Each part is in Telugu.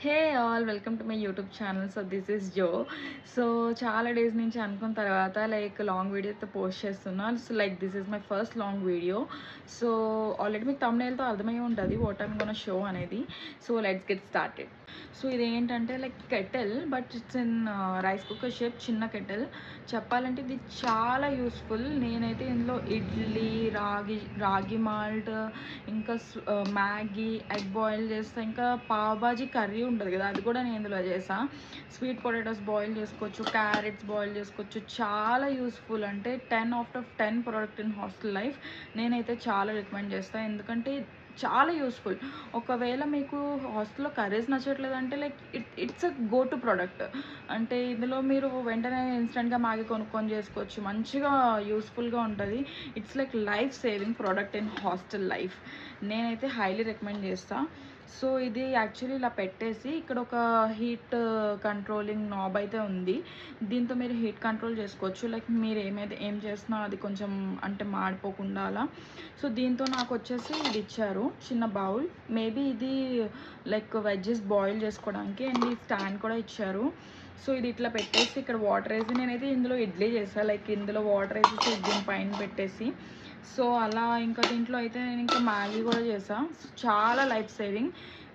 Hey all welcome to my YouTube channel. So this is Jo. So చాలా డేస్ నుంచి అనుకున్న తర్వాత లాంగ్ వీడియోతో పోస్ట్ చేస్తున్నాను. So this is my first long video. So already మీకు తమ్నైల్తో అర్థమై ఉంటుంది వాట్ ఐమ్ గోనా షో అనేది. So let's get started. So ఇదేంటంటే kettle, but it's in rice cooker shape, చిన్న కెటిల్. చెప్పాలంటే ఇది చాలా యూస్ఫుల్. నేనైతే ఇందులో ఇడ్లీ, రాగి మాల్ట్, ఇంకా మ్యాగీ, ఎగ్ బాయిల్ చేస్తా, ఇంకా పావ్ బాజీ కర్రీ ఉంటుంది కదా, అది కూడా నేను ఇందులో చేసా. స్వీట్ పొటాటోస్ బాయిల్ చేసుకోవచ్చు, క్యారెట్స్ బాయిల్ చేసుకోవచ్చు. చాలా యూస్ఫుల్, అంటే 10/10 ప్రోడక్ట్ ఇన్ హాస్టల్ లైఫ్. నేనైతే చాలా రికమెండ్ చేస్తాను, ఎందుకంటే చాలా యూస్ఫుల్. ఒకవేళ మీకు హాస్టల్లో కర్రీస్ నచ్చట్లేదంటే it's a go to product. అంటే ఇందులో మీరు వెంటనే ఇన్స్టెంట్గా మ్యాగీ కొనుక్కొని చేసుకోవచ్చు, మంచిగా యూస్ఫుల్గా ఉంటుంది. It's life saving product in hostel life. నేనైతే హైలీ రికమెండ్ చేస్తాను. సో ఇది యాక్చువల్లీ ఇలా పెట్టేసి ఇక్కడ ఒక హీట్ కంట్రోలింగ్ నాబ్ అయితే ఉంది. దీంతో మీరు హీట్ కంట్రోల్ చేసుకోవచ్చు. మీరు ఏం చేస్తున్నా అది కొంచెం అంటే మాడిపోకుండా అలా. సో దీంతో నాకు వచ్చేసి ఇది ఇచ్చారు, చిన్న బౌల్. మేబీ ఇది వెజ్జెస్ బాయిల్ చేసుకోవడానికి. అండ్ ఈ స్టాండ్ కూడా ఇచ్చారు. సో ఇది ఇట్లా పెట్టేసి ఇక్కడ వాటర్ వేసి, నేనైతే ఇందులో ఇడ్లీ చేస్తాను. ఇందులో వాటర్ వేసేసి దీని పైన పెట్టేసి, సో అలా. ఇంకా దీంట్లో అయితే నేను ఇంకా మ్యాగీ కూడా చేసాను. చాలా life saving.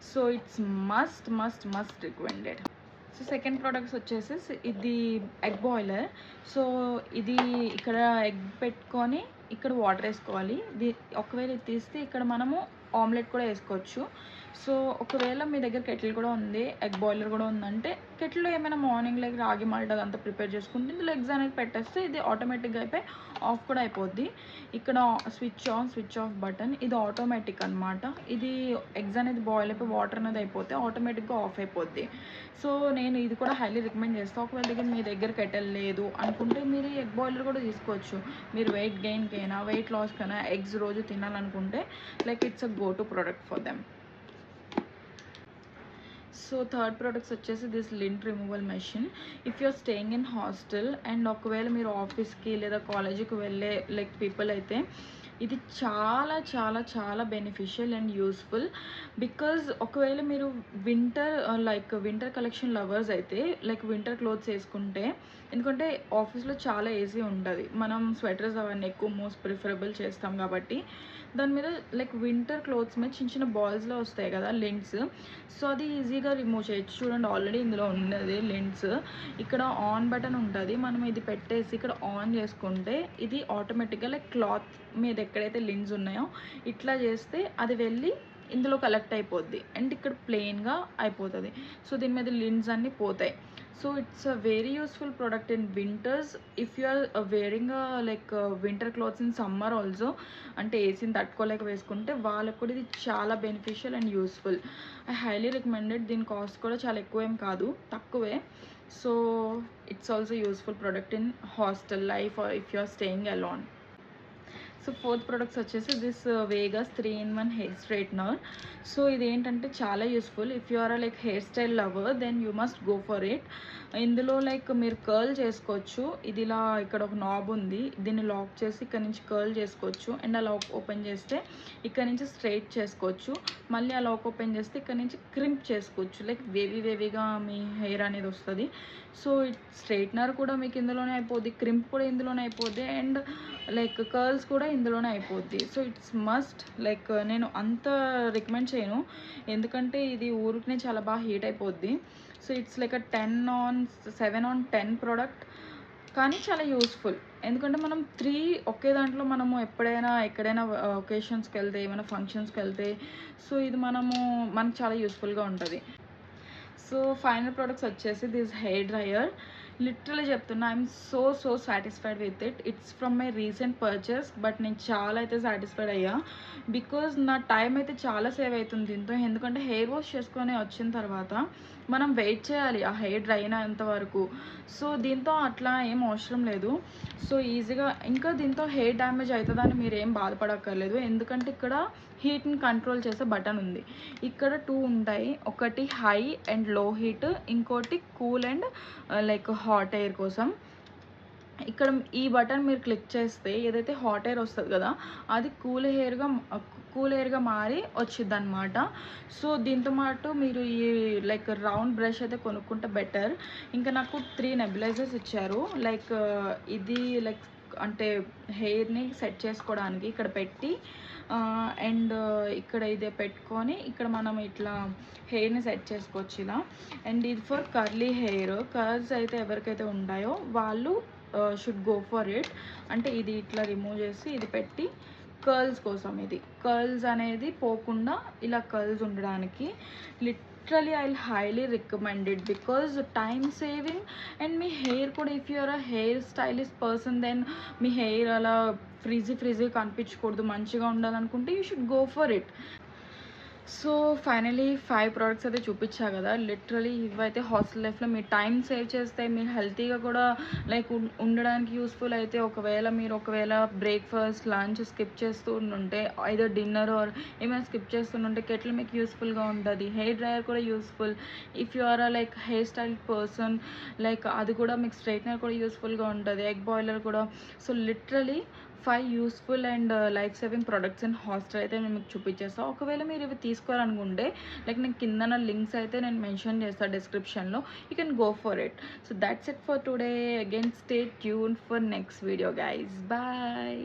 So it's must must must recommended. So second products వచ్చేసి ఇది ఎగ్ బాయిలర్. సో ఇది ఇక్కడ ఎగ్ పెట్టుకొని ఇక్కడ వాటర్ వేసుకోవాలి. ఒకవేళ ఇది తీస్తే ఇక్కడ మనము ఆమ్లెట్ కూడా వేసుకోవచ్చు. సో ఒకవేళ మీ దగ్గర కెటిల్ కూడా ఉంది, ఎగ్ బాయిలర్ కూడా ఉందంటే, కెటిల్లో ఏమైనా మార్నింగ్ రాగి మాల్ట్ అదంతా ప్రిపేర్ చేసుకుంటే ఇందులో ఎగ్స్ అనేది పెట్టేస్తే ఇది ఆటోమేటిక్గా అయిపోయి ఆఫ్ కూడా అయిపోద్ది. ఇక్కడ switch on switch off button, ఇది ఆటోమేటిక్ అనమాట. ఇది ఎగ్స్ అనేది బాయిల్ అయిపోయి వాటర్ అనేది అయిపోతే ఆటోమేటిక్గా ఆఫ్ అయిపోద్ది. సో నేను ఇది కూడా హైలీ రికమెండ్ చేస్తాను. ఒకవేళ మీ దగ్గర కెటిల్ లేదు అనుకుంటే మీరు ఎగ్ బాయిలర్ కూడా తీసుకోవచ్చు. మీరు వెయిట్ గెయిన్కైనా వెయిట్ లాస్కైనా ఎగ్స్ రోజు తినాలనుకుంటే it's a go to product for them. So third products వచ్చేసి this lint removal machine. If you are staying in hostel and ఒకవేళ మీరు ఆఫీస్కి లేదా కాలేజీకి వెళ్ళే పీపుల్ అయితే ఇది చాలా చాలా చాలా బెనిఫిషియల్ అండ్ యూస్ఫుల్. బికాజ్ ఒకవేళ మీరు వింటర్ కలెక్షన్ లవర్స్ అయితే వింటర్ క్లోత్స్ వేసుకుంటే, ఎందుకంటే ఆఫీస్లో చాలా ఏసీ ఉంటుంది, మనం స్వెటర్స్ అవన్నీ ఎక్కువ మోస్ట్ ప్రిఫరబుల్ చేస్తాం కాబట్టి దాని మీద వింటర్ క్లోత్స్ మీద చిన్న చిన్న బాల్స్లో వస్తాయి కదా లింట్స్. సో అది ఈజీగా రిమూవ్ చేయొచ్చు. చూడండి, ఆల్రెడీ ఇందులో ఉన్నది లింట్స్. ఇక్కడ ఆన్ బటన్ ఉంటుంది, మనం ఇది పెట్టేసి ఇక్కడ ఆన్ చేసుకుంటే ఇది ఆటోమేటిక్గా క్లాత్ మీద ఎక్కడైతే లింట్స్ ఉన్నాయో ఇట్లా చేస్తే అది వెళ్ళి ఇందులో కలెక్ట్ అయిపోద్ది అండ్ ఇక్కడ ప్లెయిన్గా అయిపోతుంది. సో దీని మీద లింట్స్ అన్నీ పోతాయి. So it's a very useful product in winters. If you are wearing winter clothes in summer also, అంటే ఏసీని తట్టుకోలేక వేసుకుంటే వాళ్ళకు కూడా ఇది చాలా beneficial and useful. I highly recommended. దీని కాస్ట్ కూడా చాలా ఎక్కువేం కాదు, తక్కువే. So it's also useful product in hostel life or if you are staying alone. So fourth products వచ్చేసి this Vegas 3-in-1 hair straightener. So ఇదేంటంటే చాలా useful. If you are hair style lover then you must go for it. ఇందులో మీరు కర్ల్ చేసుకోవచ్చు. ఇది ఇలా ఇక్కడ ఒక నాబ్ ఉంది, దీన్ని లాక్ చేసి ఇక్కడ నుంచి కర్ల్ చేసుకోవచ్చు. అండ్ ఆ లాక్ ఓపెన్ చేస్తే ఇక్కడ నుంచి స్ట్రైట్ చేసుకోవచ్చు. మళ్ళీ ఆ లాక్ ఓపెన్ చేస్తే ఇక్కడ నుంచి క్రింప్ చేసుకోవచ్చు. వేవీగా మీ హెయిర్ అనేది వస్తుంది. సో స్ట్రైట్నర్ కూడా మీకు ఇందులోనే అయిపోద్ది, క్రింప్ కూడా ఇందులోనే అయిపోద్ది, అండ్ కర్ల్స్ కూడా ఇందులోనే అయిపోద్ది. So it's must. నేను అంత రికమెండ్ చేయను, ఎందుకంటే ఇది ఊరికనే చాలా బాగా హీట్ అయిపోద్ది. సో ఇట్స్ 7/10 ప్రోడక్ట్, కానీ చాలా యూస్ఫుల్. ఎందుకంటే మనం 3 ఒకే దాంట్లో మనము ఎక్కడైనా ఒకేషన్స్కి వెళ్తే, ఏమైనా ఫంక్షన్స్కి వెళ్తే, సో ఇది మనకు చాలా యూస్ఫుల్గా ఉంటుంది. సో ఫైనల్ ప్రోడక్ట్స్ వచ్చేసి దిస్ హెయిర్ డ్రయర్. లిటరలీ చెప్తున్నా, I'm so satisfied with it. It's from my recent purchase, but నేను చాలా అయితే సాటిస్ఫైడ్ అయ్యా. బికాజ్ నా టైం అయితే చాలా సేవ్ అవుతుంది దీంతో. ఎందుకంటే హెయిర్ వాష్ చేసుకొని వచ్చిన తర్వాత మనం వెయిట్ చేయాలి ఆ హెయిర్ డ్రై అయినంత వరకు. సో దీంతో అట్లా ఏం అవసరం లేదు. సో ఈజీగా, ఇంకా దీంతో హెయిర్ డ్యామేజ్ అవుతుందని మీరు ఏం బాధపడక్కర్లేదు, ఎందుకంటే ఇక్కడ హీట్ని కంట్రోల్ చేసే బటన్ ఉంది. ఇక్కడ 2 ఉంటాయి, ఒకటి హై అండ్ లో హీట్, ఇంకోటి కూల్ అండ్ హాట్ ఎయిర్ కోసం. ఇక్కడ ఈ బటన్ మీరు క్లిక్ చేస్తే ఏదైతే హాట్ ఎయిర్ వస్తుంది కదా, అది కూల్ ఎయిర్గా మారి వచ్చిద్దనమాట. సో దీంతో పాటు మీరు ఈ లైక్ రౌండ్ బ్రష్ అయితే కొనుక్కుంటే బెటర్. ఇంకా నాకు 3 నెబులైజర్స్ ఇచ్చారు. లైక్ ఇది లైక్ అంటే హెయిర్ని సెట్ చేసుకోవడానికి ఇక్కడ పెట్టి అండ్ ఇక్కడ ఇదే పెట్టుకొని ఇక్కడ మనం ఇట్లా హెయిర్ని సెట్ చేసుకోవచ్చు ఇలా. అండ్ ఇది ఫర్ కర్లీ హెయిర్, కర్ల్స్ అయితే ఎవరికైతే ఉంటాయో వాళ్ళు షుడ్ గో ఫర్ ఇట్. అంటే ఇది ఇట్లా రిమూవ్ చేసి ఇది పెట్టి కర్ల్స్ కోసం, ఇది కర్ల్స్ అనేది పోకుండా ఇలా కర్ల్స్ ఉండడానికి literally I highly recommend it because time saving. And మీ హెయిర్ కూడా if you are a hair stylist person then మీ హెయిర్ అలా ఫ్రీజీ కనిపించకూడదు, మంచిగా ఉండాలనుకుంటే you should go for it. So finally 5 products అయితే చూపించా కదా. లిటరలీ ఇవైతే హాస్టల్ లైఫ్లో మీ టైం సేవ్ చేస్తాయి, మీరు హెల్తీగా కూడా లైక్ ఉండడానికి యూస్ఫుల్ అయితే. ఒకవేళ బ్రేక్ఫాస్ట్ లంచ్ స్కిప్ చేస్తూ ఉంటే ఐదర్ డిన్నర్ ఆర్ ఏమైనా స్కిప్ చేస్తుంటే కెటిల్ మీకు యూస్ఫుల్గా ఉంటుంది. హెయిర్ డ్రైయర్ కూడా useful if you are like hair style person, like అది కూడా మీకు స్ట్రైట్నర్ కూడా యూస్ఫుల్గా ఉంటుంది, ఎగ్ బాయిలర్ కూడా. So literally 5 useful and life saving products in hostel అయితే నేను మీకు చూపించేస్తాను. ఒకవేళ మీరు ఇవి తీసుకోవాలనుకుంటే లైక్ నేను కింద లింక్స్ అయితే నేను మెన్షన్ చేస్తాను డిస్క్రిప్షన్లో, you can go for it. So that's it for today. Again stay tune for next video guys. Bye.